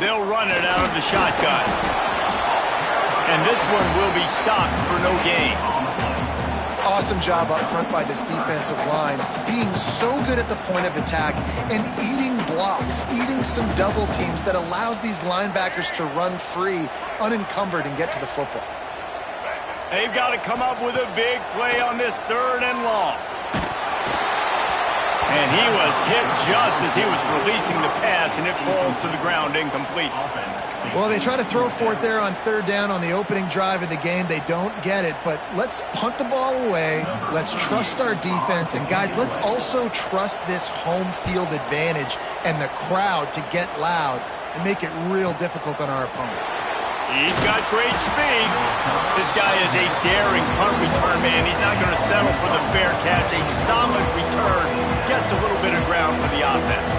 They'll run it out of the shotgun. And this one will be stopped for no gain. Awesome job up front by this defensive line, being so good at the point of attack and eating blocks, eating some double teams that allows these linebackers to run free, unencumbered, and get to the football. They've got to come up with a big play on this 3rd and long. And he was hit just as he was releasing the pass, and it falls to the ground incomplete. Well, they try to throw for it there on 3rd down on the opening drive of the game. They don't get it, but let's punt the ball away. Let's trust our defense. And, guys, let's also trust this home field advantage and the crowd to get loud and make it real difficult on our opponent. He's got great speed. This guy is a daring punt return man. He's not going to settle for the fair catch. A solid return gets a little bit of ground for the offense.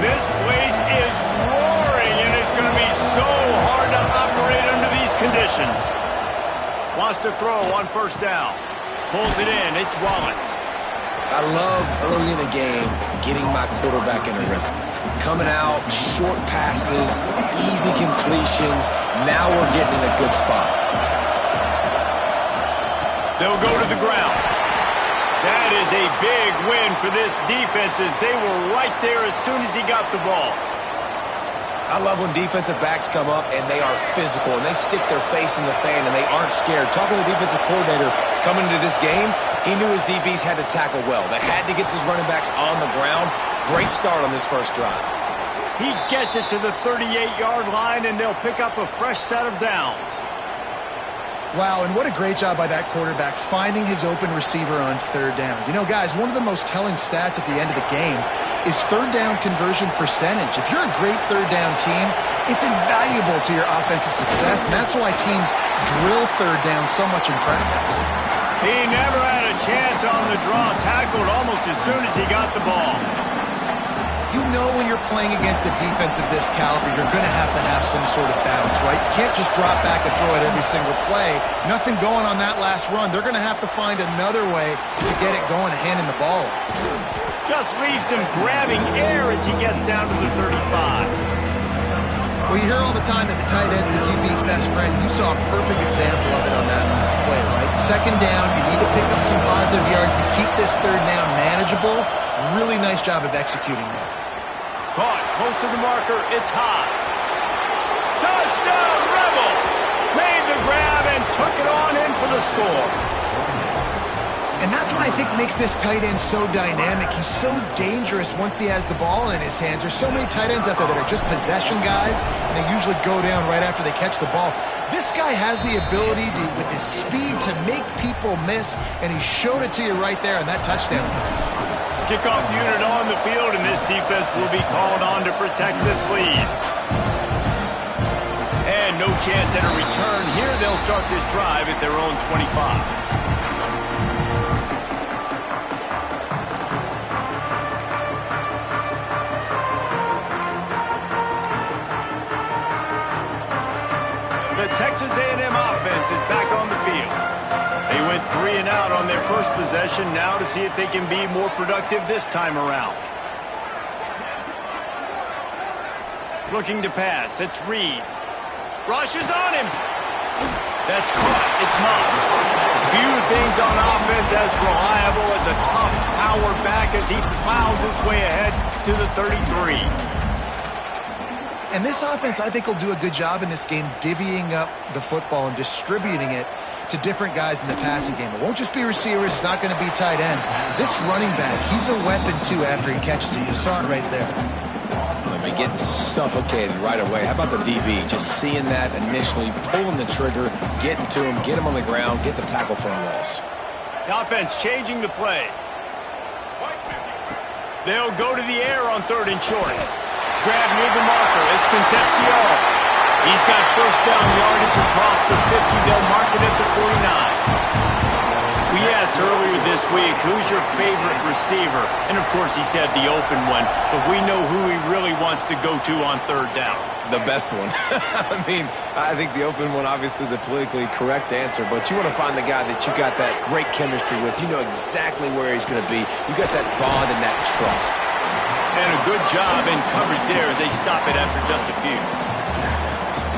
This place is roaring, and it's going to be so hard to operate under these conditions. Wants to throw on 1st down. Pulls it in. It's Wallace. I love early in the game getting my quarterback in a rhythm. Coming out, short passes, easy completions. Now we're getting in a good spot. They'll go to the ground. That is a big win for this defense as they were right there as soon as he got the ball. I love when defensive backs come up and they are physical and they stick their face in the fan and they aren't scared. Talking to the defensive coordinator coming into this game, he knew his DBs had to tackle well. They had to get these running backs on the ground. Great start on this 1st drive. He gets it to the 38-yard line, and they'll pick up a fresh set of downs. Wow, and what a great job by that quarterback finding his open receiver on 3rd down. You know, guys, one of the most telling stats at the end of the game is 3rd down conversion percentage. If you're a great 3rd down team, it's invaluable to your offensive success, and that's why teams drill 3rd down so much in practice. He never had a chance on the draw, tackled almost as soon as he got the ball. You know when you're playing against a defense of this caliber, you're going to have some sort of bounce, right? You can't just drop back and throw it every single play. Nothing going on that last run. They're going to have to find another way to get it going and handing the ball off. Just leaves him grabbing air as he gets down to the 35. Well, you hear all the time that the tight end's the QB's best friend. You saw a perfect example of it on that last play, right? 2nd down, you need to pick up some positive yards to keep this 3rd down manageable. Really nice job of executing that. Caught close to the marker. It's Haas. Touchdown, Rebels! Made the grab and took it on in for the score. And that's what I think makes this tight end so dynamic. He's so dangerous once he has the ball in his hands. There's so many tight ends out there that are just possession guys, and they usually go down right after they catch the ball. This guy has the ability to, with his speed, to make people miss, and he showed it to you right there in that touchdown. Kickoff unit on the field, and this defense will be called on to protect this lead. And no chance at a return here. They'll start this drive at their own 25. The Texas A&M offense is back on the field. They went 3 and out on their first possession, now to see if they can be more productive this time around. Looking to pass, it's Reed. Rushes on him. That's caught, it's Moss. Few things on offense as reliable as a tough power back as he plows his way ahead to the 33. And this offense, I think, will do a good job in this game divvying up the football and distributing it to different guys in the passing game. It won't just be receivers. It's not going to be tight ends. This running back, he's a weapon, too, after he catches it. You saw it right there. I mean, getting suffocated right away. How about the DB? Just seeing that initially, pulling the trigger, getting to him, get him on the ground, get the tackle for a loss. The offense changing the play. They'll go to the air on 3rd and short. Grab near the marker. It's Concepcion. He's got first down yardage across the 50. They'll mark it at the 49. We asked earlier this week, who's your favorite receiver? And, of course, he said the open one. But we know who he really wants to go to on third down. The best one. I mean, I think the open one, obviously the politically correct answer, but you want to find the guy that you got that great chemistry with. You know exactly where he's going to be. You got that bond and that trust. And a good job in coverage there as they stop it after just a few.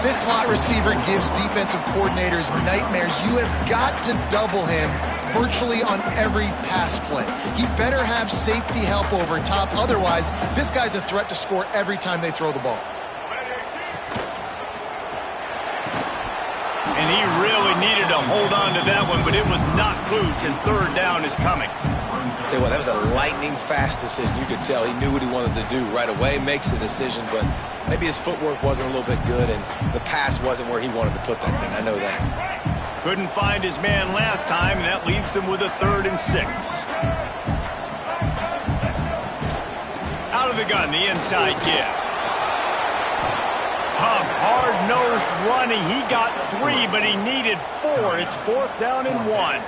This slot receiver gives defensive coordinators nightmares. You have got to double him virtually on every pass play. He better have safety help over top. Otherwise, this guy's a threat to score every time they throw the ball. And he really needed to hold on to that one, but it was not loose, and third down is coming. I'll tell you what, that was a lightning-fast decision. You could tell he knew what he wanted to do right away, makes the decision, but maybe his footwork wasn't a little bit good, and the pass wasn't where he wanted to put that thing. I know that. Couldn't find his man last time, and that leaves him with a 3rd and 6. Out of the gun, the inside give. Tough, hard-nosed running. He got 3, but he needed 4. It's 4th down and 1.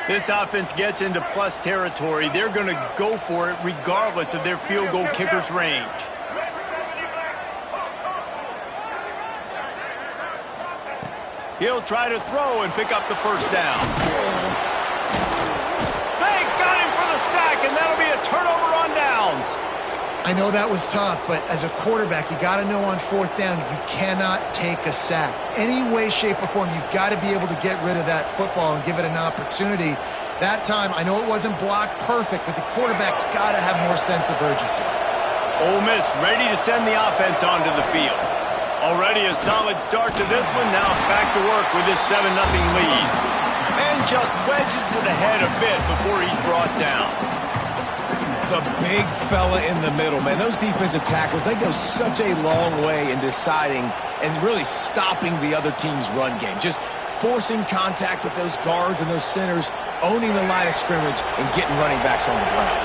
This offense gets into plus territory. They're going to go for it regardless of their field goal kicker's range. He'll try to throw and pick up the first down. They got him for the sack, and that'll be a turnover on downs. I know that was tough, but as a quarterback, you got to know on 4th down, you cannot take a sack. Any way, shape, or form, you've got to be able to get rid of that football and give it an opportunity. That time, I know it wasn't blocked perfect, but the quarterback's got to have more sense of urgency. Ole Miss ready to send the offense onto the field. Already a solid start to this one. Now it's back to work with this 7-0 lead. And just wedges it ahead a bit before he's brought down. The big fella in the middle, man. Those defensive tackles, they go such a long way in deciding and really stopping the other team's run game. Just forcing contact with those guards and those centers, owning the line of scrimmage, and getting running backs on the ground.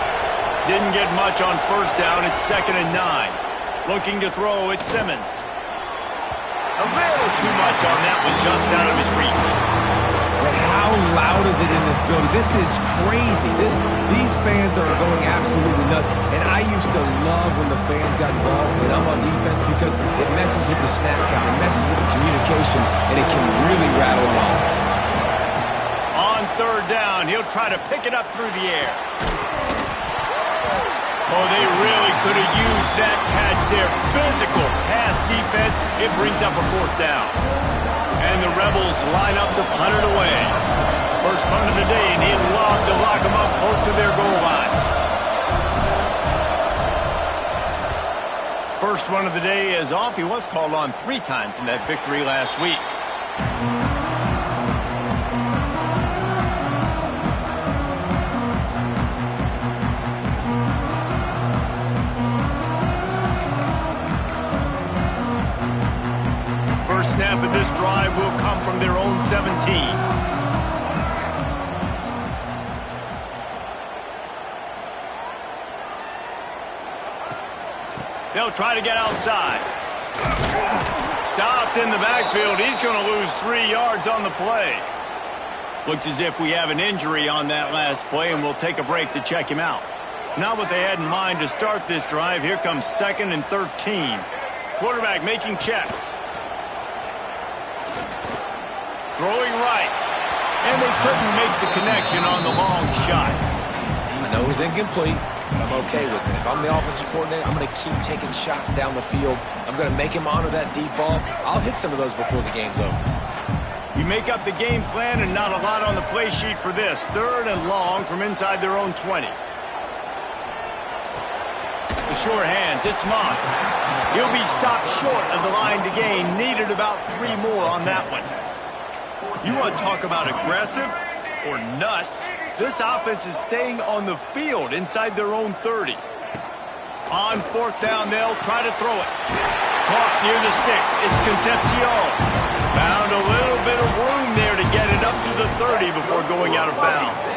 Didn't get much on first down. It's 2nd and 9. Looking to throw, it's Simmons. A little too much on that one, just out of his reach. But how loud is it in this building? This is crazy. These fans are going absolutely nuts. And I used to love when the fans got involved and I'm on defense because it messes with the snap count, it messes with the communication, and it can really rattle an offense. On 3rd down, he'll try to pick it up through the air. Oh, they really could have used that catch there. Physical pass defense. It brings up a 4th down. And the Rebels line up to punt it away. First punt of the day, and he'd love to lock them up close to their goal line. First one of the day is off. He was called on 3 times in that victory last week. Snap of this drive will come from their own 17. They'll try to get outside. Stopped in the backfield. He's going to lose 3 yards on the play. Looks as if we have an injury on that last play, and we'll take a break to check him out. Not what they had in mind to start this drive. Here comes 2nd and 13. Quarterback making checks. Throwing right. And they couldn't make the connection on the long shot. I know it was incomplete, but I'm okay with it. If I'm the offensive coordinator, I'm going to keep taking shots down the field. I'm going to make him honor that deep ball. I'll hit some of those before the game's over. You make up the game plan and not a lot on the play sheet for this. 3rd and long from inside their own 20. The sure hands, it's Moss. He'll be stopped short of the line to gain. Needed about 3 more on that one. You want to talk about aggressive or nuts? This offense is staying on the field inside their own 30. On 4th down, they'll try to throw it. Caught near the sticks. It's Concepcion. Found a little bit of room there to get it up to the 30 before going out of bounds.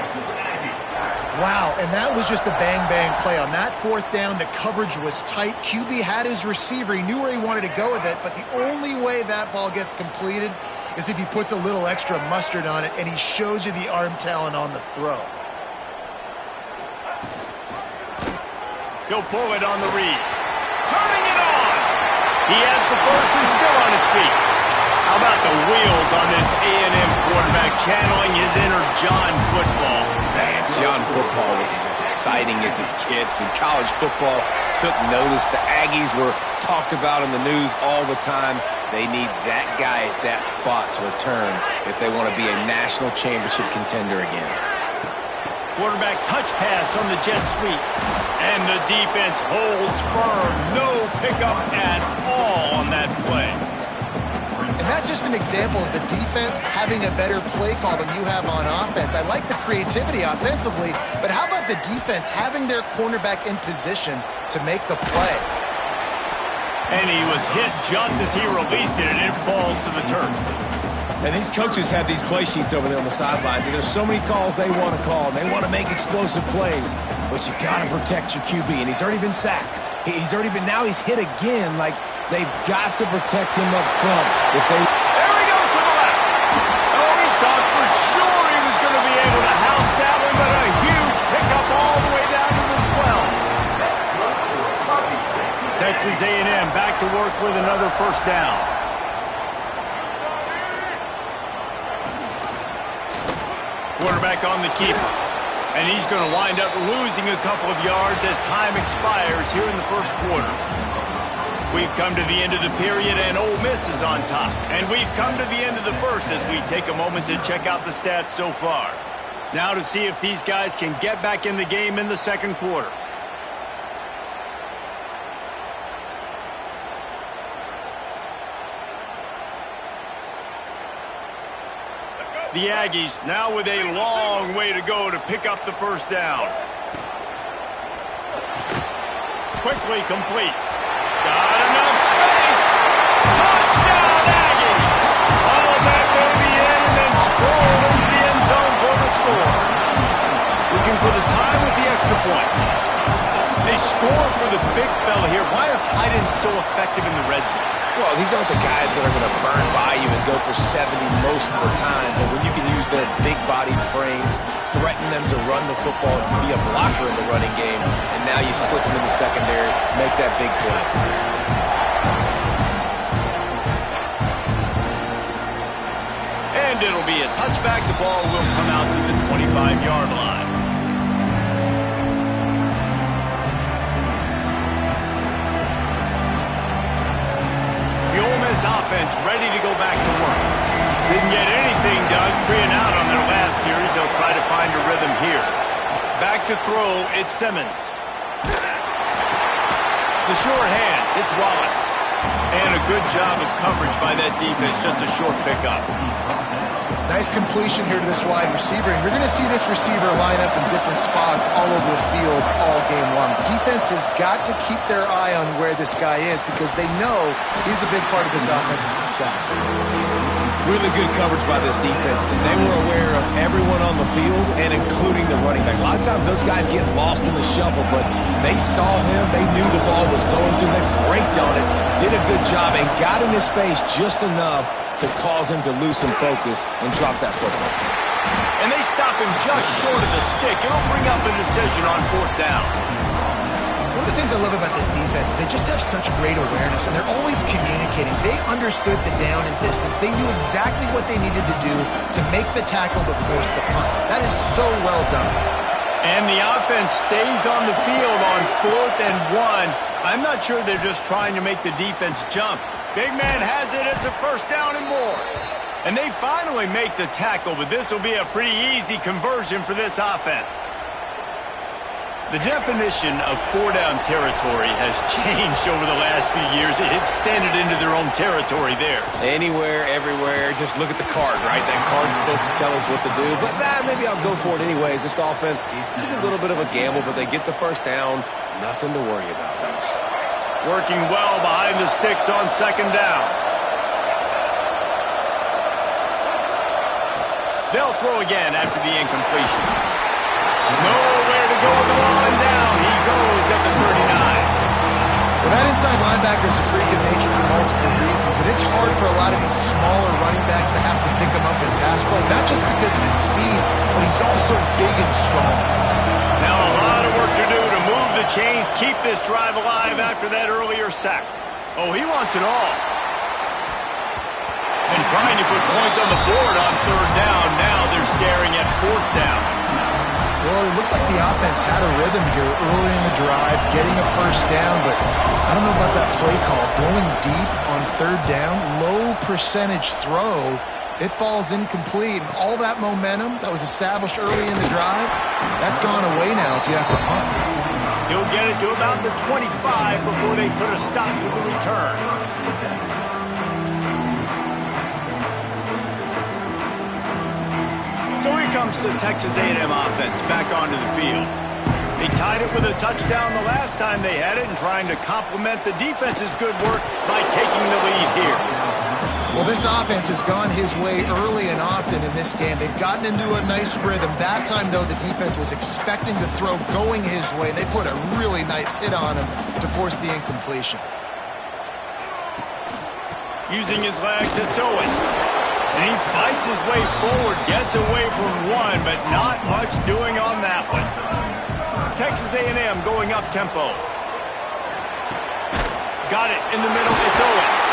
Wow, and that was just a bang-bang play. On that fourth down, the coverage was tight. QB had his receiver. He knew where he wanted to go with it, but the only way that ball gets completed is if he puts a little extra mustard on it, and he shows you the arm talent on the throw. He'll pull it on the read. Turning it on! He has the first and still on his feet. How about the wheels on this A&M quarterback channeling his inner John football? Man, John football was as exciting as it gets, and college football took notice. The Aggies were talked about in the news all the time. They need that guy at that spot to return if they want to be a national championship contender again. Quarterback touch pass on the jet sweep. And the defense holds firm. No pickup at all on that play. And that's just an example of the defense having a better play call than you have on offense. I like the creativity offensively, but how about the defense having their cornerback in position to make the play? And he was hit just as he released it, and it falls to the turf. And these coaches have these play sheets over there on the sidelines, and there's so many calls they want to call. They want to make explosive plays, but you got to protect your QB, and he's already been sacked. Now he's hit again. Like, they've got to protect him up front. If they... There he goes to the left. Oh, he thought for sure he was going to be able to house that one, but a huge pickup all the way down to the 12. Texas A&M back to work with another first down. Quarterback on the keeper. And he's going to wind up losing a couple of yards as time expires here in the first quarter. We've come to the end of the period, and Ole Miss is on top. And we've come to the end of the first as we take a moment to check out the stats so far. Now to see if these guys can get back in the game in the second quarter. The Aggies now with a long way to go to pick up the first down. Quickly complete. Got enough space. Touchdown, Aggie! All that baby in and then strolled into the end zone for the score. Looking for the tie with the extra point. They score for the big fella here. Why are tight ends so effective in the red zone? Well, these aren't the guys that are going to burn by you and go for 70 most of the time, but when you can use their big-bodied frames, threaten them to run the football and be a blocker in the running game, and now you slip them in the secondary, make that big play. And it'll be a touchback. The ball will come out to the 25-yard line. The Ole Miss offense ready to go back to work. Didn't get anything done 3 and out on their last series. They'll try to find a rhythm here. Back to throw, it's Simmons. The short hands, it's Wallace. And a good job of coverage by that defense, just a short pickup. Nice completion here to this wide receiver. And you're going to see this receiver line up in different spots all over the field all game long. Defense has got to keep their eye on where this guy is because they know he's a big part of this offense's success. Really good coverage by this defense. They were aware of everyone on the field and including the running back. A lot of times those guys get lost in the shuffle, but they saw him. They knew the ball was going to them, braked on it, did a good job, and got in his face just enough to cause him to lose some focus and drop that football. And they stop him just short of the stick. It'll bring up a decision on fourth down. One of the things I love about this defense, they just have such great awareness, and they're always communicating. They understood the down and distance. They knew exactly what they needed to do to make the tackle to force the punt. That is so well done. And the offense stays on the field on 4th and 1. I'm not sure they're just trying to make the defense jump. Big man has it. It's a first down and more. And they finally make the tackle, but this will be a pretty easy conversion for this offense. The definition of 4-down territory has changed over the last few years. It extended into their own territory there. Anywhere, everywhere, just look at the card, right? That card's supposed to tell us what to do, but maybe I'll go for it anyways. This offense took a little bit of a gamble, but they get the first down. Nothing to worry about, Reese. Working well behind the sticks on second down. They'll throw again after the incompletion. Nowhere to go with the ball, and down he goes at the 39. Well, that inside linebacker is a freak of nature for multiple reasons, and it's hard for a lot of these smaller running backs to have to pick him up in pass pro, not just because of his speed, but he's also big and strong. Now a lot of work to do to move the chains, keep this drive alive after that earlier sack. Oh, he wants it all. And trying to put points on the board on third down. Now they're staring at fourth down. Well, it looked like the offense had a rhythm here early in the drive, getting a first down, but I don't know about that play call. Going deep on third down, low percentage throw, it falls incomplete, and all that momentum that was established early in the drive, that's gone away now if you have to punt. He'll get it to about the 25 before they put a stop to the return. So here comes the Texas A&M offense back onto the field. They tied it with a touchdown the last time they had it and trying to complement the defense's good work by taking the lead here. Well, this offense has gone his way early and often in this game. They've gotten into a nice rhythm. That time, though, the defense was expecting the throw going his way. They put a really nice hit on him to force the incompletion. Using his legs, it's Owens. And he fights his way forward, gets away from one, but not much doing on that one. Texas A&M going up tempo. Got it in the middle, it's Owens.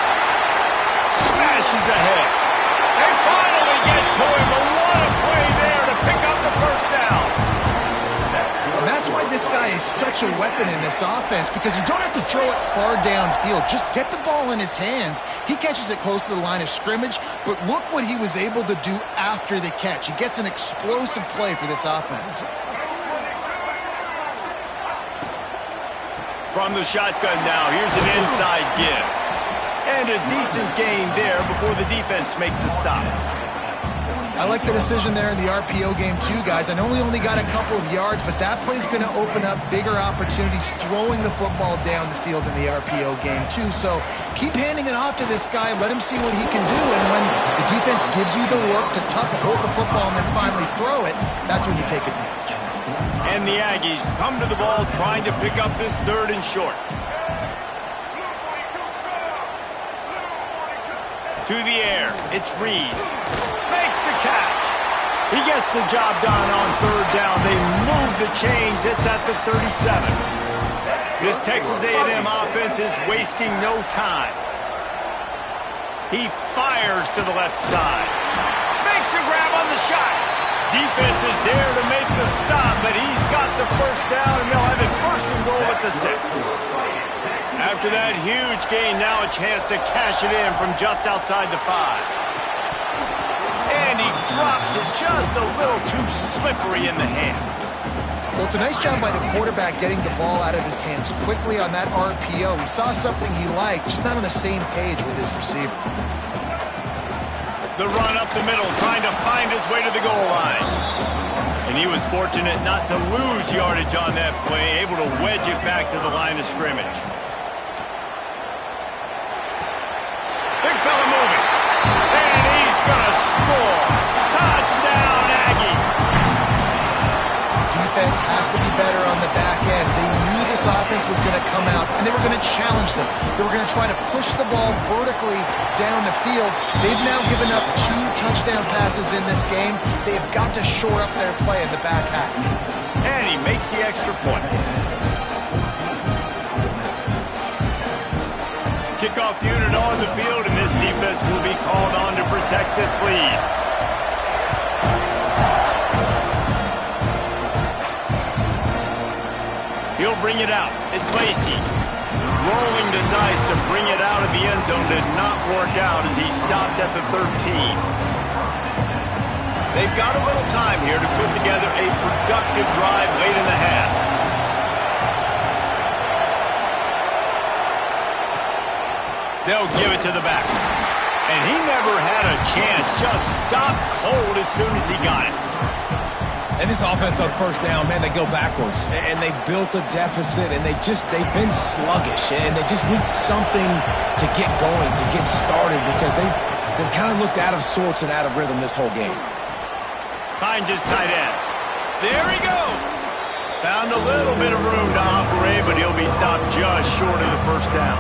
Smashes ahead. They finally get to him, but what a play there to pick up the first down. And that's why this guy is such a weapon in this offense, because you don't have to throw it far downfield. Just get the ball in his hands. He catches it close to the line of scrimmage, but look what he was able to do after the catch. He gets an explosive play for this offense. From the shotgun now, here's an inside give. And a decent gain there before the defense makes a stop. I like the decision there in the RPO game too, guys. I know he only got a couple of yards, but that play's going to open up bigger opportunities throwing the football down the field in the RPO game too. So keep handing it off to this guy. Let him see what he can do. And when the defense gives you the look to hold the football and then finally throw it, that's when you take advantage. And the Aggies come to the ball trying to pick up this third and short. To the air, it's Reed. Makes the catch. He gets the job done on third down. They move the chains. It's at the 37. This Texas A&M offense is wasting no time. He fires to the left side. Makes a grab on the shot. Defense is there to make the stop, but he's got the first down, and they'll have it first and goal at the 6. After that huge gain, now a chance to cash it in from just outside the 5. And he drops it just a little too slippery in the hands. Well, it's a nice job by the quarterback getting the ball out of his hands quickly on that RPO. He saw something he liked, just not on the same page with his receiver. The run up the middle, trying to find his way to the goal line. And he was fortunate not to lose yardage on that play, able to wedge it back to the line of scrimmage. Big fella moving. And he's going to score. Touchdown, Aggie. Defense has to be better on the back end. They knew this offense was going to come out, and they were going to challenge them. They were going to try to push the ball vertically down the field. They've now given up 2 touchdown passes in this game. They have got to shore up their play in the back half. And he makes the extra point. Kickoff unit on the field, and this defense will be called on to protect this lead. He'll bring it out. It's Lacey. Rolling the dice to bring it out of the end zone did not work out as he stopped at the 13. They've got a little time here to put together a productive drive late in the half. They'll give it to the back. And he never had a chance. Just stopped cold as soon as he got it. And this offense on first down, man, they go backwards. And they built a deficit, and they've been sluggish. And they just need something to get going, to get started, because they've kind of looked out of sorts and out of rhythm this whole game. Finds his tight end. There he goes. Found a little bit of room to operate, but he'll be stopped just short of the first down.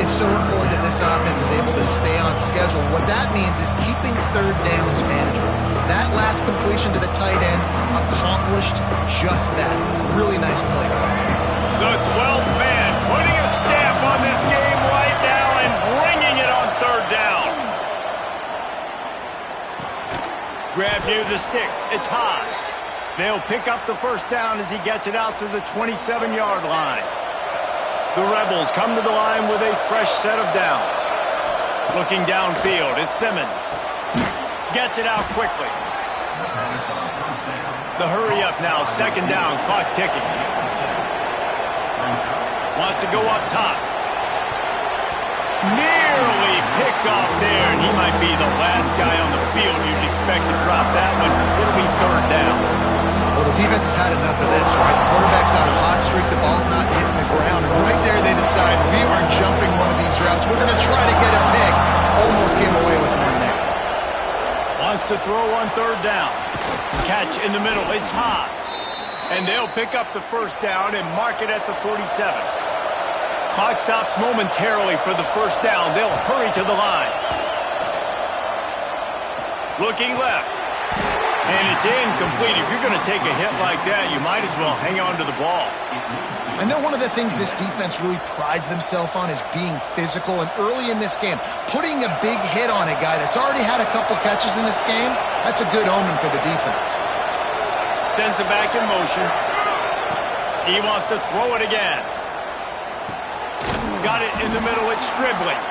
It's so important that this offense is able to stay on schedule. What that means is keeping third downs manageable. That last completion to the tight end accomplished just that. Really nice play there. The 12th man putting a stamp on this game right now and bringing it on third down. Grab near the sticks. It's Haas. They'll pick up the first down as he gets it out to the 27-yard line. The Rebels come to the line with a fresh set of downs. Looking downfield, it's Simmons. Gets it out quickly. The hurry up now, second down, clock ticking. Wants to go up top. Nearly picked off there, and he might be the last guy on the field you'd expect to drop that one. It'll be third down. Well, the defense has had enough of this, right? The quarterback's on a hot streak. The ball's not hitting the ground. And right there they decide, we are jumping one of these routes. We're going to try to get a pick. Almost came away with one there. Wants to throw on third down. Catch in the middle. It's Haas. And they'll pick up the first down and mark it at the 47. Clock stops momentarily for the first down. They'll hurry to the line. Looking left. And it's incomplete. If you're going to take a hit like that, you might as well hang on to the ball. I know one of the things this defense really prides themselves on is being physical. And early in this game, putting a big hit on a guy that's already had a couple catches in this game, that's a good omen for the defense. Sends it back in motion. He wants to throw it again. Got it in the middle. It's Stribling.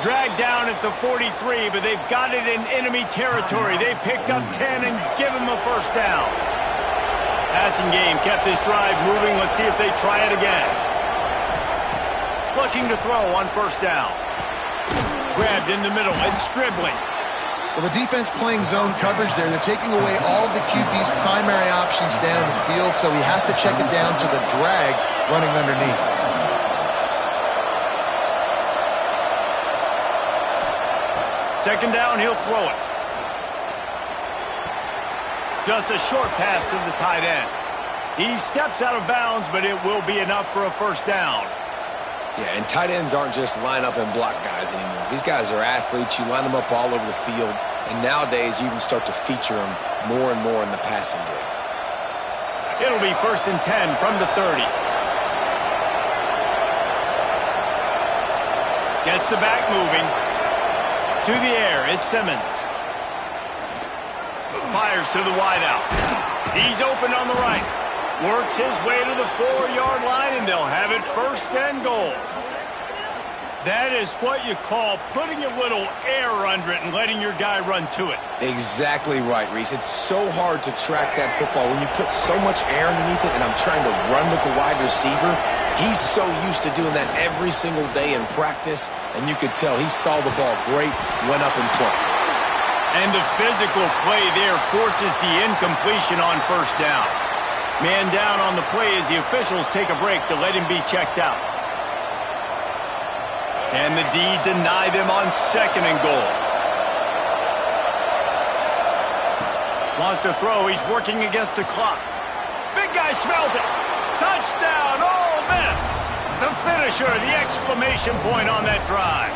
Dragged down at the 43, but they've got it in enemy territory. They picked up 10 and give him a first down. Passing game kept this drive moving. Let's see if they try it again. Looking to throw on first down. Grabbed in the middle. It's Stribling. Well, the defense playing zone coverage there. They're taking away all of the QB's primary options down the field, so he has to check it down to the drag running underneath. Second down, he'll throw it. Just a short pass to the tight end. He steps out of bounds, but it will be enough for a first down. Yeah, and tight ends aren't just line up and block guys anymore. These guys are athletes. You line them up all over the field. And nowadays, you can start to feature them more and more in the passing game. It'll be 1st and 10 from the 30. Gets the back moving. To the air, it's Simmons. Fires to the wideout. He's open on the right. Works his way to the 4-yard line, and they'll have it 1st and goal. That is what you call putting a little air under it and letting your guy run to it. Exactly right, Reese. It's so hard to track that football when you put so much air underneath it, and I'm trying to run with the wide receiver. He's so used to doing that every single day in practice, and you could tell he saw the ball great, went up and plucked. And the physical play there forces the incompletion on first down. Man down on the play as the officials take a break to let him be checked out. Can the D deny them on 2nd and goal? Wants to throw. He's working against the clock. Big guy smells it. Touchdown, Ole Miss. The finisher, the exclamation point on that drive.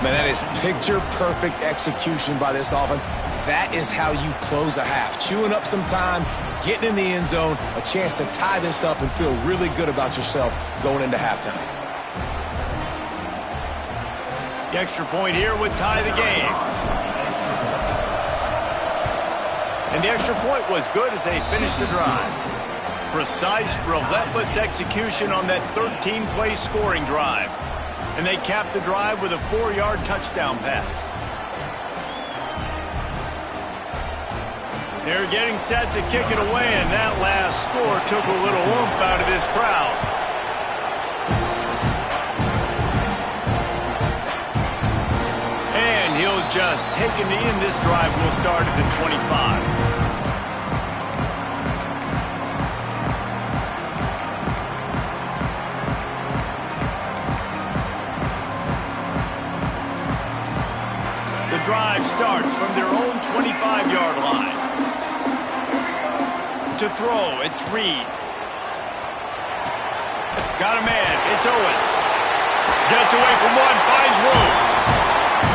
Man, that is picture-perfect execution by this offense. That is how you close a half. Chewing up some time, getting in the end zone, a chance to tie this up and feel really good about yourself going into halftime. The extra point here would tie the game. And the extra point was good as they finished the drive. Precise, relentless execution on that 13-play scoring drive. And they capped the drive with a 4-yard touchdown pass. They're getting set to kick it away, and that last score took a little oomph out of this crowd. And he'll just take a knee, and this drive will start at the 25. Drive starts from their own 25-yard line. To to throw. It's Reed. Got a man. It's Owens. Gets away from one. Finds room.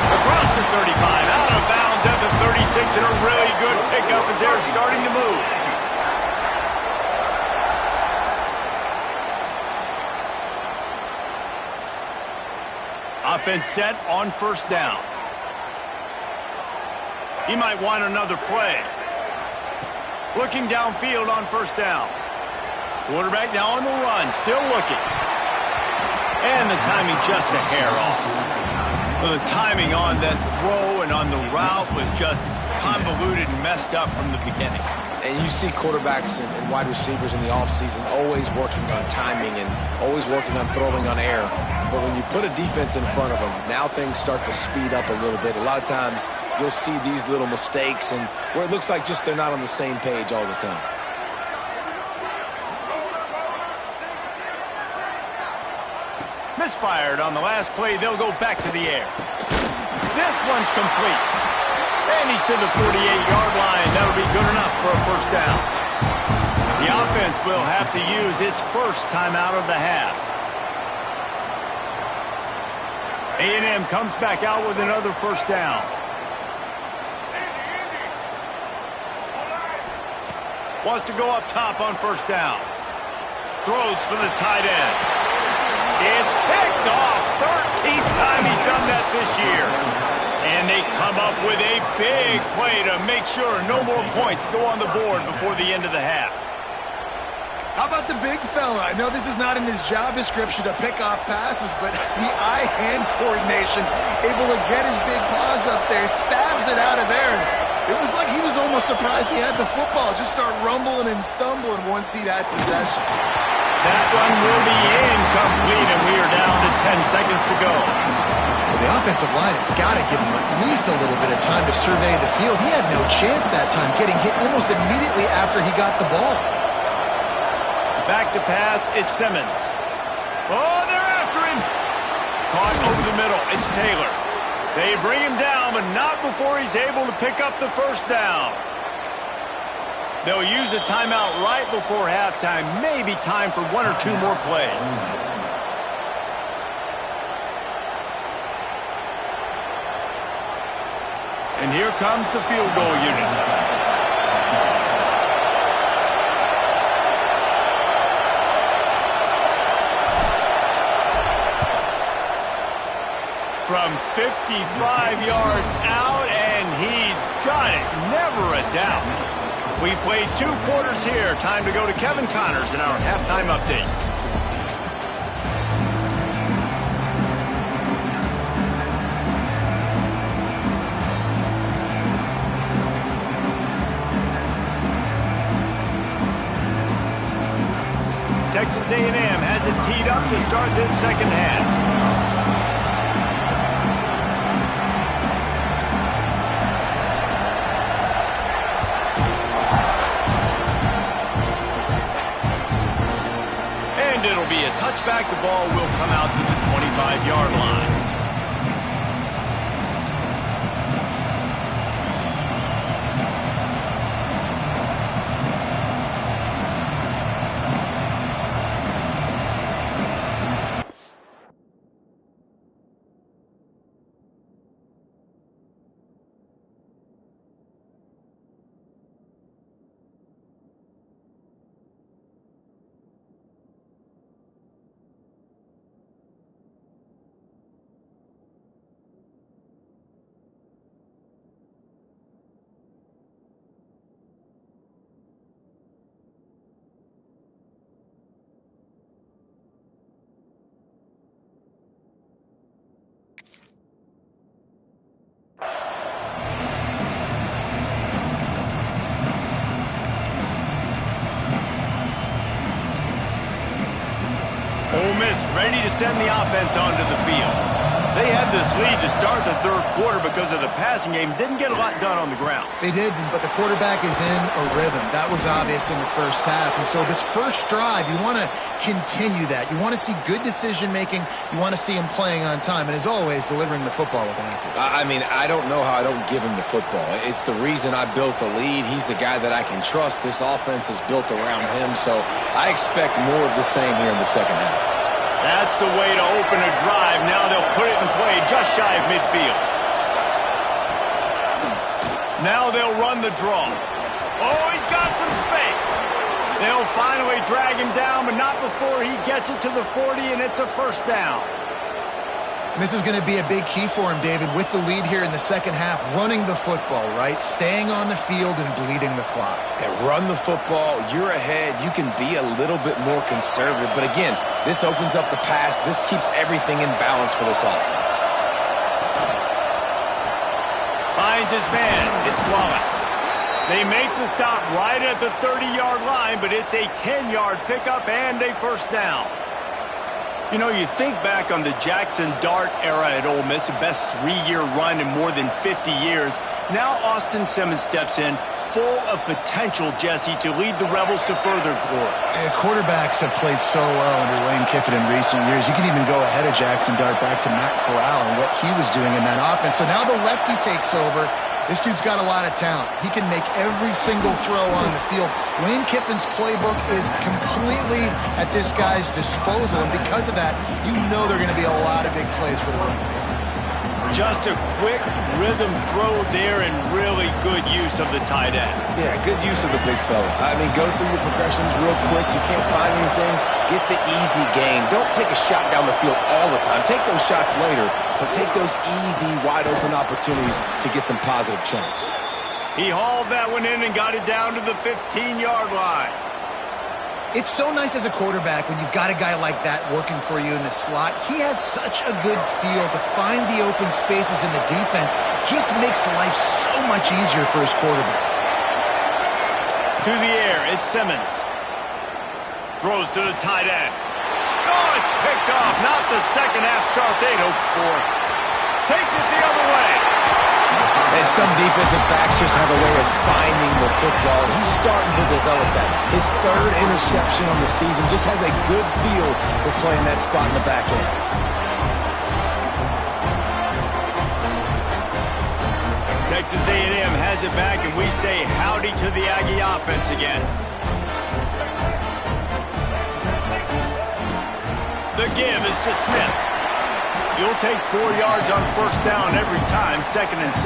Across the 35. Out of bounds at the 36. And a really good pickup as they're starting to move. Offense set on first down. He might want another play. Looking downfield on first down. Quarterback now on the run, still looking. And the timing just a hair off. Well, the timing on that throw and on the route was just convoluted and messed up from the beginning. And you see quarterbacks and wide receivers in the offseason always working on timing and always working on throwing on air. But when you put a defense in front of them, now things start to speed up a little bit. A lot of times you'll see these little mistakes and where it looks like just they're not on the same page all the time. Misfired on the last play. They'll go back to the air. This one's complete. And he's to the 48-yard line. That'll be good enough for a first down. The offense will have to use its first timeout of the half. A&M comes back out with another first down. Wants to go up top on first down. Throws for the tight end. It's picked off. 13th time he's done that this year. And they come up with a big play to make sure no more points go on the board before the end of the half. How about the big fella? I know this is not in his job description to pick off passes, but the eye-hand coordination, able to get his big paws up there, stabs it out of Aaron. It was like he was almost surprised he had the football. Just start rumbling and stumbling once he had possession. That one will be incomplete, and we are down to 10 seconds to go. Well, the offensive line has got to give him at least a little bit of time to survey the field. He had no chance that time, getting hit almost immediately after he got the ball. Back to pass, it's Simmons. Oh, they're after him. Caught over the middle, it's Taylor. They bring him down, but not before he's able to pick up the first down. They'll use a timeout right before halftime. Maybe time for one or two more plays. And here comes the field goal unit. From 55 yards out, and he's got it. Never a doubt. We've played 2 quarters here. Time to go to Kevin Connors in our halftime update. Texas A&M has it teed up to start this second half. It'll be a touchback. The ball will come out to the 25-yard line. Ole Miss ready to send the offense onto the field. They had this lead to start the third quarter because of the passing game. Didn't get a lot done on the ground. They did, but the quarterback is in a rhythm. That was obvious in the first half. And so this first drive, you want to continue that. You want to see good decision-making. You want to see him playing on time. And as always, delivering the football with accuracy. I mean, I don't know how I don't give him the football. It's the reason I built the lead. He's the guy that I can trust. This offense is built around him. So I expect more of the same here in the second half. That's the way to open a drive. Now they'll put it in play just shy of midfield. Now they'll run the draw. Oh, he's got some space. They'll finally drag him down, but not before he gets it to the 40, and it's a first down. This is going to be a big key for him, David, with the lead here in the second half, running the football, right? Staying on the field and bleeding the clock. Yeah, run the football. You're ahead. You can be a little bit more conservative. But again, this opens up the pass. This keeps everything in balance for this offense. Finds his man. It's Wallace. They make the stop right at the 30-yard line, but it's a 10-yard pickup and a first down. You know, you think back on the Jackson Dart era at Ole Miss, the best three-year run in more than 50 years. Now Austin Simmons steps in, full of potential, Jesse, to lead the Rebels to further glory. Quarterbacks have played so well under Lane Kiffin in recent years. You can even go ahead of Jackson Dart back to Matt Corral and what he was doing in that offense. So now the lefty takes over. This dude's got a lot of talent. He can make every single throw on the field. Lane Kiffin's playbook is completely at this guy's disposal, and because of that, you know there are going to be a lot of big plays for the run. Just a quick rhythm throw there and really good use of the tight end. Yeah, good use of the big fella. I mean, go through your progressions real quick. You can't find anything. Get the easy gain. Don't take a shot down the field all the time. Take those shots later, but take those easy, wide-open opportunities to get some positive chunks. He hauled that one in and got it down to the 15-yard line. It's so nice as a quarterback when you've got a guy like that working for you in the slot. He has such a good feel to find the open spaces in the defense. Just makes life so much easier for his quarterback. To the air, it's Simmons. Throws to the tight end. Oh, it's picked off. Not the second half start they'd hoped for. Takes it the other way. And some defensive backs just have a way of finding the football. He's starting to develop that. His third interception on the season just has a good feel for playing that spot in the back end. Texas A&M has it back, and we say howdy to the Aggie offense again. The give is to Smith. You'll take 4 yards on first down every time, 2nd and 6.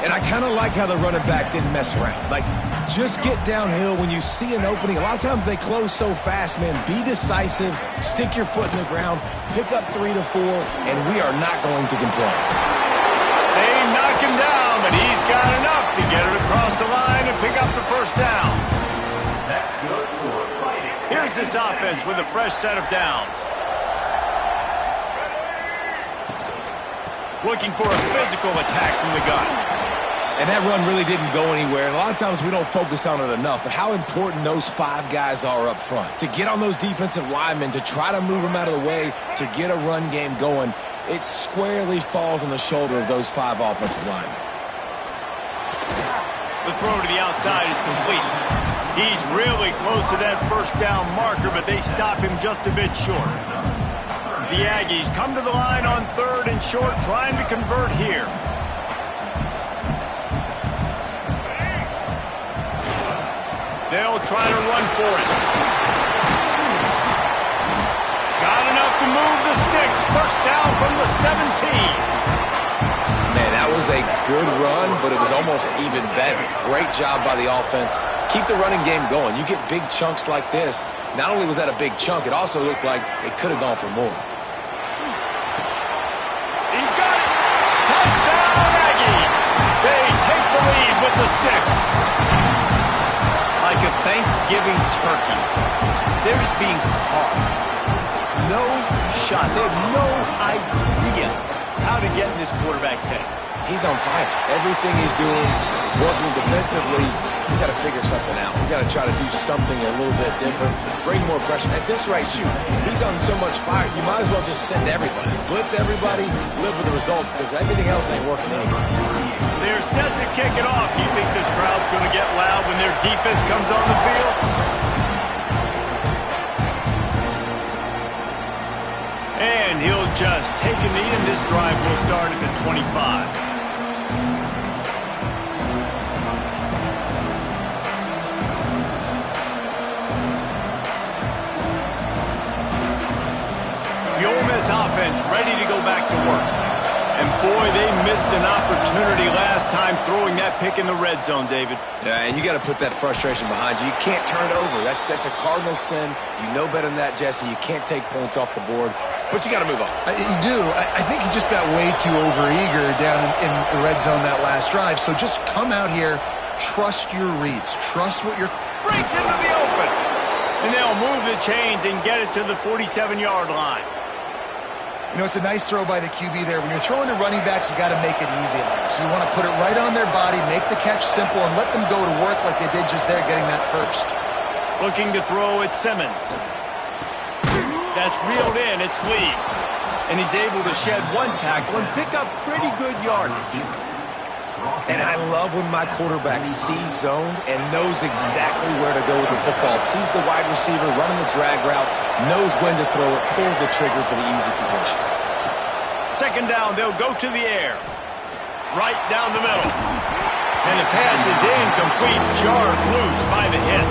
And I kind of like how the running back didn't mess around. Like, just get downhill when you see an opening. A lot of times they close so fast, man. Be decisive, stick your foot in the ground, pick up 3 to 4, and we are not going to complain. They knock him down, but he's got enough to get it across the line and pick up the first down. Here's this offense with a fresh set of downs. Looking for a physical attack from the gun. And that run really didn't go anywhere. And a lot of times we don't focus on it enough, but how important those 5 guys are up front. To get on those defensive linemen, to try to move them out of the way, to get a run game going, it squarely falls on the shoulder of those 5 offensive linemen. The throw to the outside is complete. He's really close to that first down marker, but they stop him just a bit short. The Aggies come to the line on 3rd and short, trying to convert here. They'll try to run for it. Got enough to move the sticks. First down from the 17. Man, that was a good run, but it was almost even better. Great job by the offense. Keep the running game going. You get big chunks like this. Not only was that a big chunk, it also looked like it could have gone for more. He's got it. Touchdown, Aggies. They take the lead with the 6. Like a Thanksgiving turkey, they're just being caught. No shot. They have no idea how to get in this quarterback's head. He's on fire. Everything he's doing is working defensively. we got to figure something out. We got to try to do something a little bit different, bring more pressure. At this rate, shoot, he's on so much fire, you might as well just send everybody. Blitz everybody, live with the results, because everything else ain't working anyways. They're set to kick it off. Do you think this crowd's going to get loud when their defense comes on the field? And he'll just take a knee, and this drive will start at the 25. The Ole Miss offense ready to go back to work. And boy, they missed an opportunity last time throwing that pick in the red zone, David. Yeah, and you got to put that frustration behind you. You can't turn it over. That's a cardinal sin. You know better than that, Jesse. You can't take points off the board, but you got to move on. You do. I think he just got way too overeager down in the red zone that last drive. So just come out here, trust your reads, trust what you're... Breaks into the open. And they'll move the chains and get it to the 47-yard line. You know, it's a nice throw by the QB there. When you're throwing to running backs, you got to make it easy on them. So you want to put it right on their body, make the catch simple, and let them go to work like they did just there, getting that first. Looking to throw at Simmons. That's reeled in. It's Lee. And he's able to shed one tackle and pick up pretty good yardage. And I love when my quarterback sees zoned and knows exactly where to go with the football. Sees the wide receiver running the drag route, knows when to throw it, pulls the trigger for the easy completion. Second down, they'll go to the air. Right down the middle. And the pass is incomplete, jarred loose by the hit.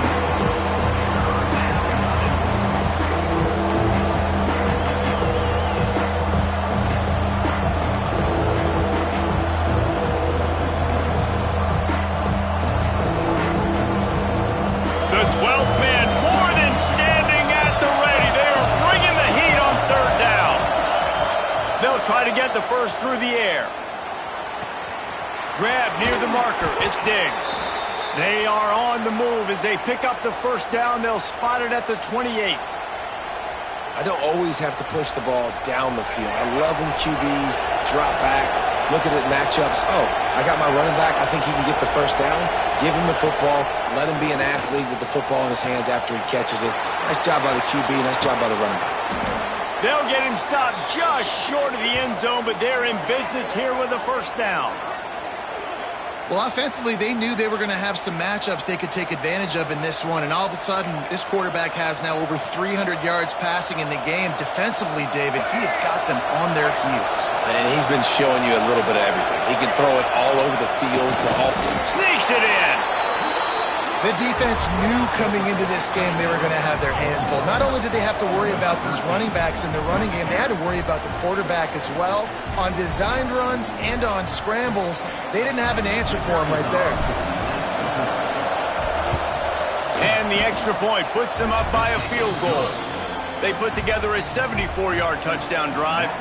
The 12th man more than standing at the ready. They are bringing the heat on third down. They'll try to get the first through the air. Grab near the marker. It's Diggs. They are on the move as they pick up the first down. They'll spot it at the 28. I don't always have to push the ball down the field. I love when QBs drop back, look at it matchups. Oh, I got my running back. I think he can get the first down. Give him the football. Let him be an athlete with the football in his hands after he catches it. Nice job by the QB. Nice job by the running back. They'll get him stopped just short of the end zone, but they're in business here with a first down. Well, offensively, they knew they were going to have some matchups they could take advantage of in this one, and all of a sudden, this quarterback has now over 300 yards passing in the game. Defensively, David, he has got them on their heels. And he's been showing you a little bit of everything. He can throw it all over the field to all... Sneaks it in! The defense knew coming into this game they were going to have their hands full. Not only did they have to worry about these running backs in the running game, they had to worry about the quarterback as well. On designed runs and on scrambles, they didn't have an answer for him right there. And the extra point puts them up by a field goal. They put together a 74-yard touchdown drive.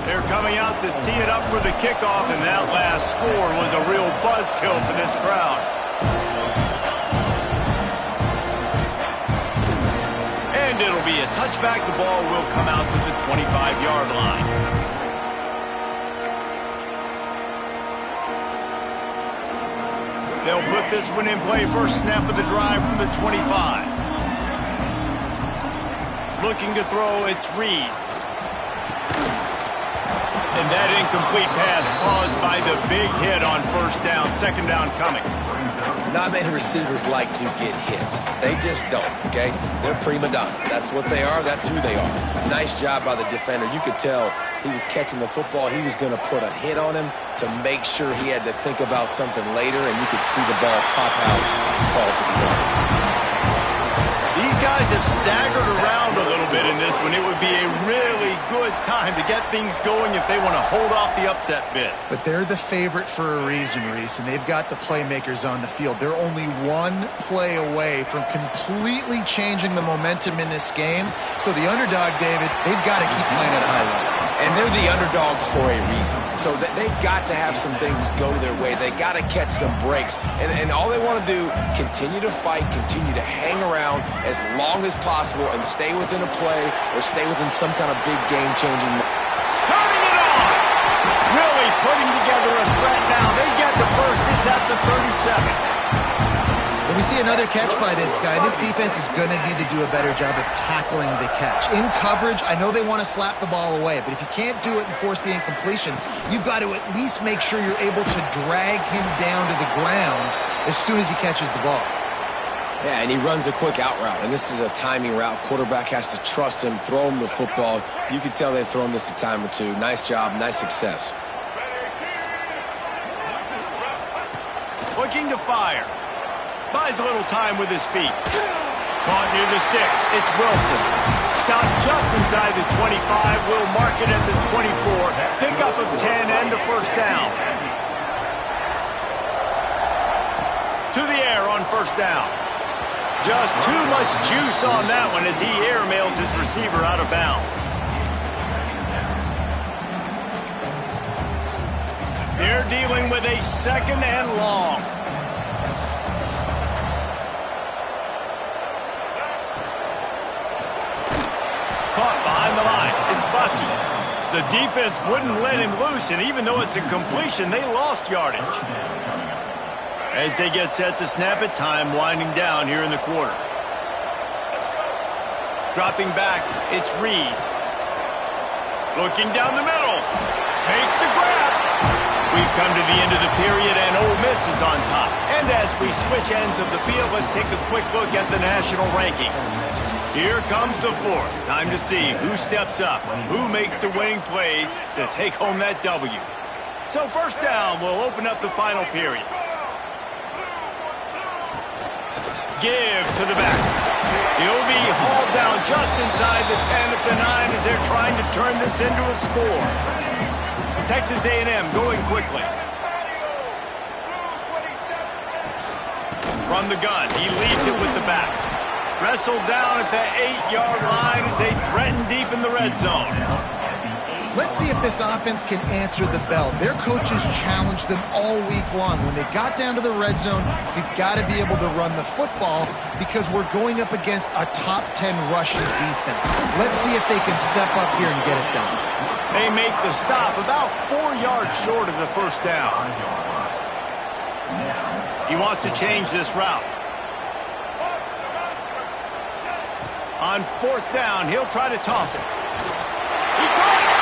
They're coming out to tee it up for the kickoff, and that last score was a real buzzkill for this crowd. And it'll be a touchback. The ball will come out to the 25-yard line. They'll put this one in play. First snap of the drive from the 25. Looking to throw, it's Reed. And that incomplete pass caused by the big hit on first down. Second down coming. Not many receivers like to get hit. They just don't, okay? They're prima donnas. That's what they are. That's who they are. Nice job by the defender. You could tell he was catching the football. He was going to put a hit on him to make sure he had to think about something later, and you could see the ball pop out and fall to the ground. These guys have staggered around a little bit in this one. It would be a really good time to get things going if they want to hold off the upset bid. But they're the favorite for a reason, Reese, and they've got the playmakers on the field. They're only one play away from completely changing the momentum in this game. So the underdog, David, they've got to keep playing at a high level. And they're the underdogs for a reason. So they've got to have some things go their way. They got to catch some breaks. And all they want to do, continue to fight, continue to hang around as long as possible and stay within a play or stay within some kind of big game-changing. Turning it on! Really putting together a threat now. They get the first. It's at the 37. see another catch by this guy. This defense is going to need to do a better job of tackling the catch. In coverage, I know they want to slap the ball away, but if you can't do it and force the incompletion, you've got to at least make sure you're able to drag him down to the ground as soon as he catches the ball. Yeah, and he runs a quick out route, and this is a timing route. Quarterback has to trust him, throw him the football. You can tell they've thrown this a time or two. Nice job, nice success. Looking to fire. Buys a little time with his feet. Caught near the sticks. It's Wilson. Stopped just inside the 25. Will mark it at the 24. Pickup of 10 and a first down. To the air on first down. Just too much juice on that one as he airmails his receiver out of bounds. They're dealing with a second and long. Caught behind the line. It's Bussey. The defense wouldn't let him loose, and even though it's a completion, they lost yardage. As they get set to snap it, time winding down here in the quarter. Dropping back, it's Reed. Looking down the middle. Makes the grab. We've come to the end of the period, and Ole Miss is on top. And as we switch ends of the field, let's take a quick look at the national rankings. Here comes the fourth. Time to see who steps up, who makes the winning plays to take home that W. So first down will open up the final period. Give to the back. He'll be hauled down just inside the 10 at the 9 as they're trying to turn this into a score. Texas A&M going quickly. From the gun, he leaves it with the back. Wrestled down at the 8-yard line as they threaten deep in the red zone. Let's see if this offense can answer the bell. Their coaches challenged them all week long. When they got down to the red zone, we've got to be able to run the football because we're going up against a top 10 rushing defense. Let's see if they can step up here and get it done. They make the stop about 4 yards short of the first down. He wants to change this route. On fourth down, he'll try to toss it. He caught it!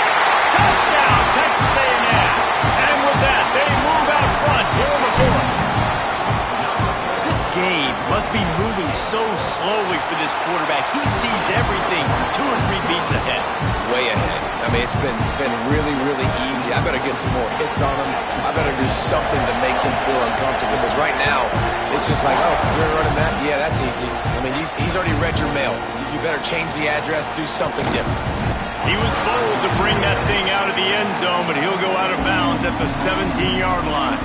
Touchdown, Texas A&M. And with that, they move out front here in the fourth. This game must be moving so slowly for this quarterback. He sees everything 2 or 3 beats ahead. Way ahead. I mean, it's been really, really easy. I better get some more hits on him. I better do something to make him feel uncomfortable. Because right now, it's just like, oh, you're running that? Yeah, that's easy. I mean, he's already read your mail. You better change the address, do something different. He was bold to bring that thing out of the end zone, but he'll go out of bounds at the 17-yard line.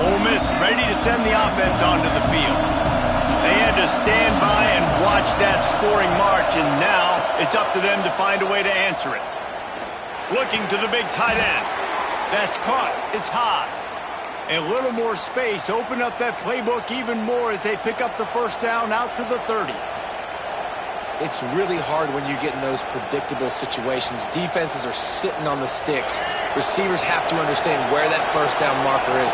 Ole Miss ready to send the offense onto the field. They had to stand by and watch that scoring march, and now it's up to them to find a way to answer it. Looking to the big tight end. That's caught. It's Haas. A little more space. Open up that playbook even more as they pick up the first down out to the 30. It's really hard when you get in those predictable situations. Defenses are sitting on the sticks. Receivers have to understand where that first down marker is.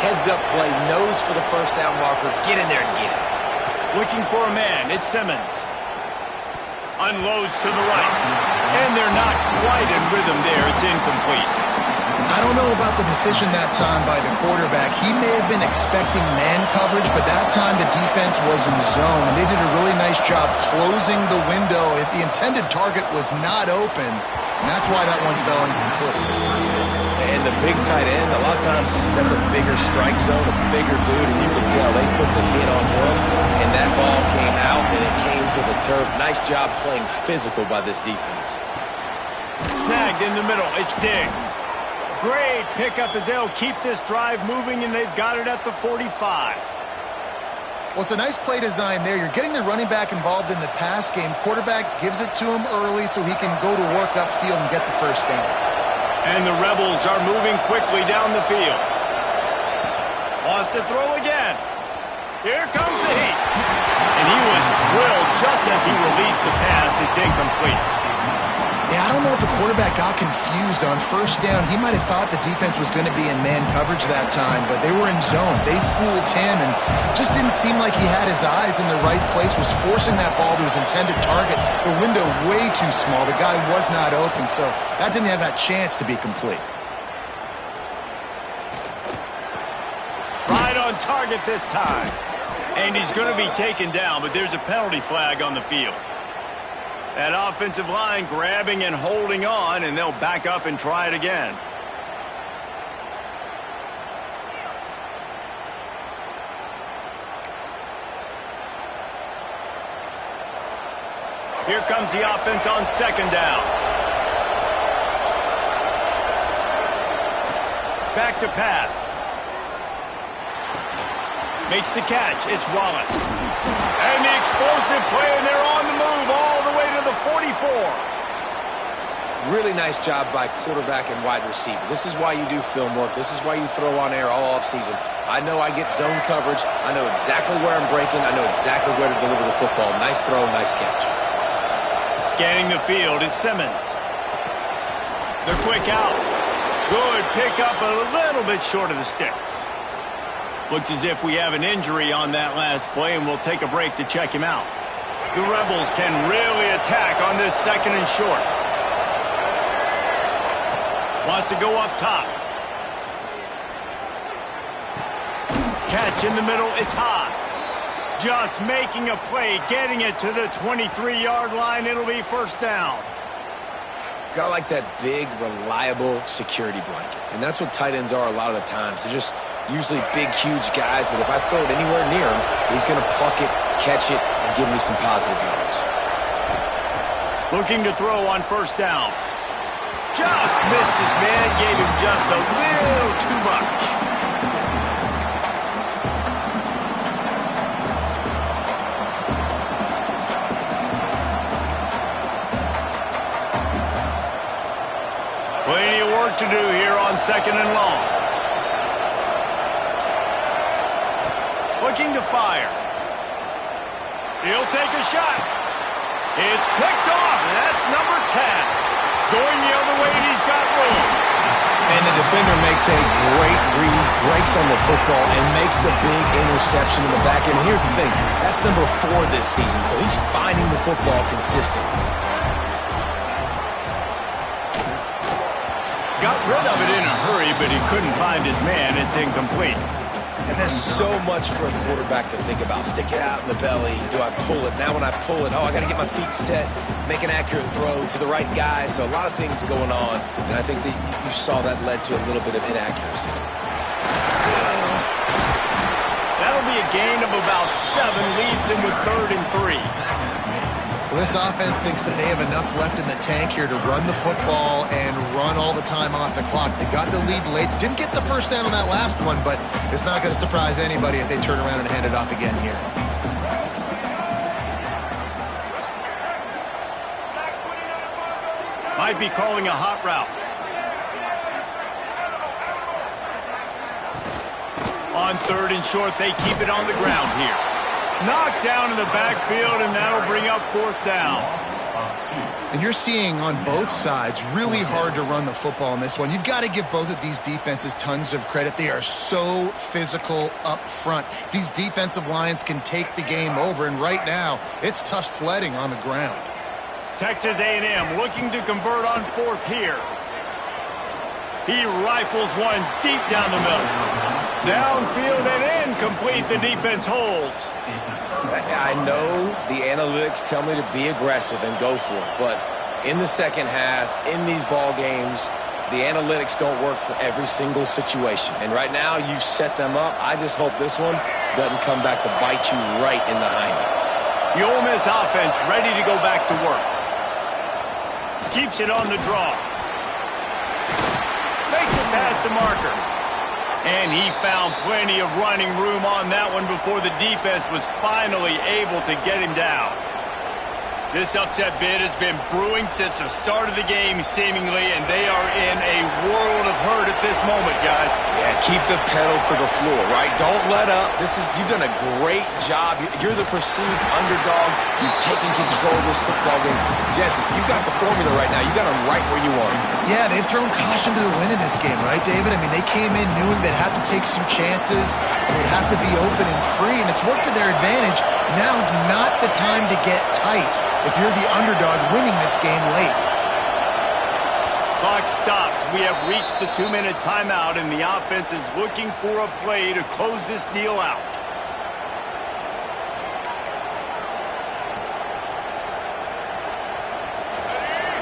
Heads up play, nose for the first down marker. Get in there and get it. Looking for a man. It's Simmons. Unloads to the right. And they're not quite in rhythm there. It's incomplete. I don't know about the decision that time by the quarterback. He may have been expecting man coverage, but that time the defense was in zone. And they did a really nice job closing the window. If the intended target was not open, and that's why that one fell incomplete. And the big tight end, a lot of times that's a bigger strike zone, a bigger dude, and you can tell they put the hit on him, and that ball came out, and it came to the turf. Nice job playing physical by this defense. Snagged in the middle. It's Diggs. Great pickup as they'll keep this drive moving, and they've got it at the 45. Well, it's a nice play design there. You're getting the running back involved in the pass game. Quarterback gives it to him early so he can go to work upfield and get the first down. And the Rebels are moving quickly down the field. Wants to throw again. Here comes the heat. And he was drilled just as he released the pass. It's incomplete. Yeah, I don't know if the quarterback got confused on first down. He might have thought the defense was going to be in man coverage that time, but they were in zone. They fooled him and just didn't seem like he had his eyes in the right place, was forcing that ball to his intended target. The window way too small. The guy was not open, so that didn't have that chance to be complete. Right on target this time. And he's going to be taken down, but there's a penalty flag on the field. That offensive line grabbing and holding on, and they'll back up and try it again. Here comes the offense on second down. Back to pass. Makes the catch. It's Wallace. And the explosive play, and they're on the move all the way to the 44. Really nice job by quarterback and wide receiver. This is why you do film work. This is why you throw on air all offseason. I know I get zone coverage. I know exactly where I'm breaking. I know exactly where to deliver the football. Nice throw, nice catch. Scanning the field, it's Simmons. The quick out. Good pickup, a little bit short of the sticks. Looks as if we have an injury on that last play, and we'll take a break to check him out. The Rebels can really attack on this second and short. Wants to go up top. Catch in the middle, it's Haas. Just making a play, getting it to the 23-yard line. It'll be first down. Got like that big, reliable security blanket. And that's what tight ends are a lot of the times. They're just usually big, huge guys that if I throw it anywhere near him, he's going to pluck it, catch it, and give me some positive yards. Looking to throw on first down. Just missed his man, gave him just a little too much. Plenty of work to do here on second and long. Looking to fire. He'll take a shot. It's picked off, and that's number 10. Going the other way, and he's got room. And the defender makes a great read, breaks on the football, and makes the big interception in the back end. And here's the thing, that's number 4 this season, so he's finding the football consistently. Got rid of it in a hurry, but he couldn't find his man. It's incomplete. And there's so much for a quarterback to think about. Stick it out in the belly. Do I pull it? Now when I pull it, I got to get my feet set, make an accurate throw to the right guy. So a lot of things going on, and I think that you saw that led to a little bit of inaccuracy. That'll be a gain of about 7, leaves him with 3rd and 3. Well, this offense thinks that they have enough left in the tank here to run the football and run all the time off the clock. They got the lead late. Didn't get the first down on that last one, but it's not going to surprise anybody if they turn around and hand it off again here. Might be calling a hot route. On 3rd and short, they keep it on the ground here. Knocked down in the backfield, and that'll bring up 4th down. And you're seeing on both sides really hard to run the football in this one. You've got to give both of these defenses tons of credit. They are so physical up front. These defensive lines can take the game over, and right now, it's tough sledding on the ground. Texas A&M looking to convert on 4th here. He rifles one deep down the middle. Downfield and incomplete. The defense holds. I know the analytics tell me to be aggressive and go for it, but in the second half, in these ball games, the analytics don't work for every single situation. And right now, you've set them up. I just hope this one doesn't come back to bite you right in the hiney. The Ole Miss offense ready to go back to work. Keeps it on the draw. Makes it past the marker. And he found plenty of running room on that one before the defense was finally able to get him down. This upset bid has been brewing since the start of the game, seemingly, and they are in a world of hurt at this moment, guys. Yeah, keep the pedal to the floor, right? Don't let up. You've done a great job. You're the perceived underdog. You've taken control of this football game. Jesse, you got the formula right now. You got them right where you want. Yeah, they've thrown caution to the wind in this game, right, David? I mean, they came in knowing they'd have to take some chances, and they'd have to be open and free, and it's worked to their advantage. Now's not the time to get tight if you're the underdog winning this game late. Clock stops. We have reached the 2-minute timeout, and the offense is looking for a play to close this deal out.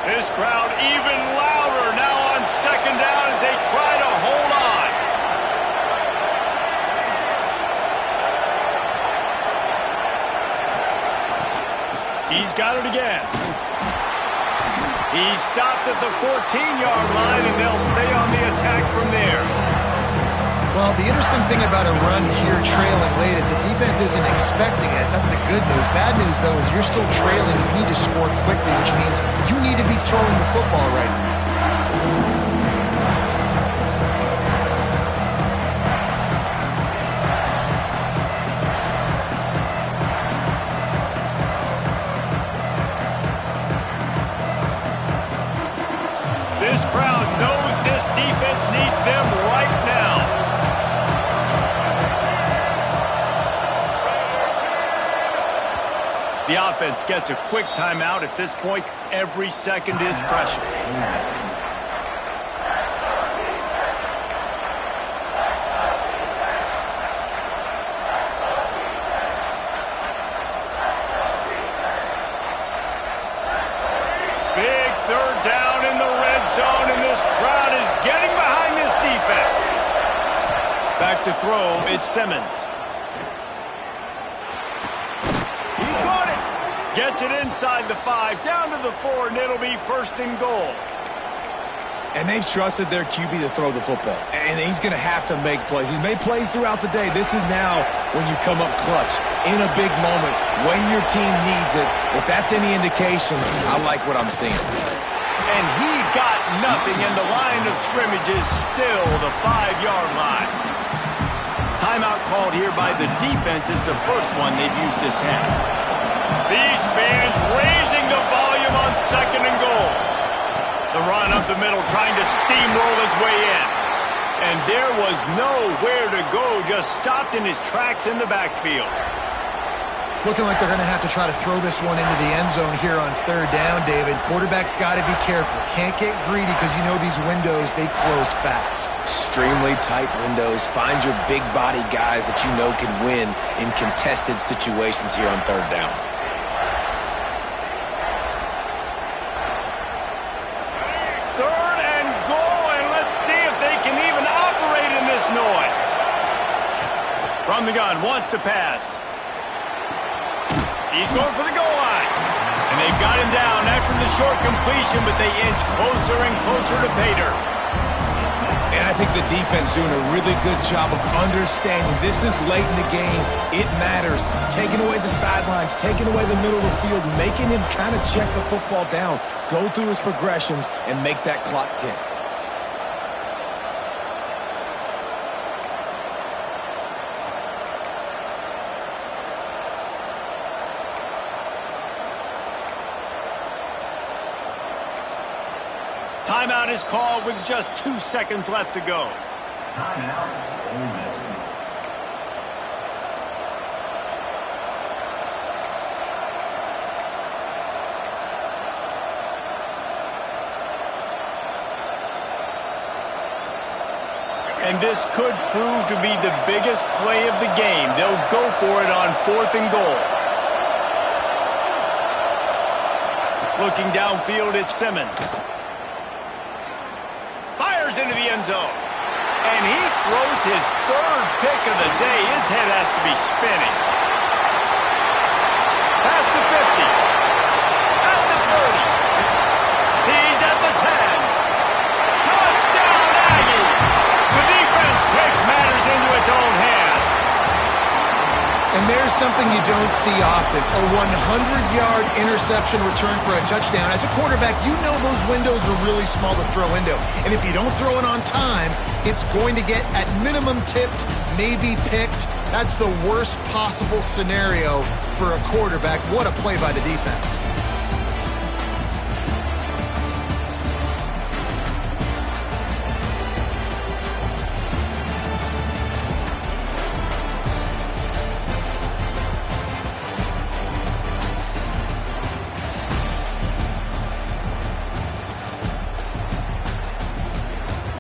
This crowd even louder now on second down as they try to hold on. He's got it again. He's stopped at the 14-yard line, and they'll stay on the attack from there. Well, the interesting thing about a run here trailing late is the defense isn't expecting it. That's the good news. Bad news, though, is you're still trailing. You need to score quickly, which means you need to be throwing the football right now. This crowd knows this defense needs them right now. The offense gets a quick timeout. At this point, every second is precious. Big third down in the red zone, and this crowd is getting behind this defense. Back to throw, it's Simmons. He caught it. Gets it inside the 5, down to the 4, and it'll be first and goal. And they've trusted their QB to throw the football. And he's going to have to make plays. He's made plays throughout the day. This is now when you come up clutch in a big moment when your team needs it. If that's any indication, I like what I'm seeing. And he got nothing, and the line of scrimmage is still the 5-yard line. Timeout called here by the defense is the first one they've used this half. These fans raising the volume on second and goal. The run up the middle, trying to steamroll his way in. And there was nowhere to go, just stopped in his tracks in the backfield. It's looking like they're going to have to try to throw this one into the end zone here on third down, David. Quarterback's got to be careful. Can't get greedy because you know these windows, they close fast. Extremely tight windows. Find your big body guys that you know can win in contested situations here on third down. Third and goal, and let's see if they can even operate in this noise. From the gun, wants to pass. He's going for the goal line. And they've got him down after the short completion, but they inch closer and closer to pay dirt. And I think the defense doing a really good job of understanding this is late in the game. It matters. Taking away the sidelines, taking away the middle of the field, making him kind of check the football down, go through his progressions, and make that clock tick. Timeout is called with just 2 seconds left to go. Timeout, Ole Miss. And this could prove to be the biggest play of the game. They'll go for it on 4th and goal. Looking downfield, it's Simmons. Fires into the end zone. And he throws his 3rd pick of the day. His head has to be spinning. Pass to 50. At the 30. He's at the 10. Touchdown, Aggie! The defense takes matters into its own hands. And And there's something you don't see often, a 100-yard interception return for a touchdown. As a quarterback, you know those windows are really small to throw into. And if you don't throw it on time, it's going to get at minimum tipped, maybe picked. That's the worst possible scenario for a quarterback. What a play by the defense.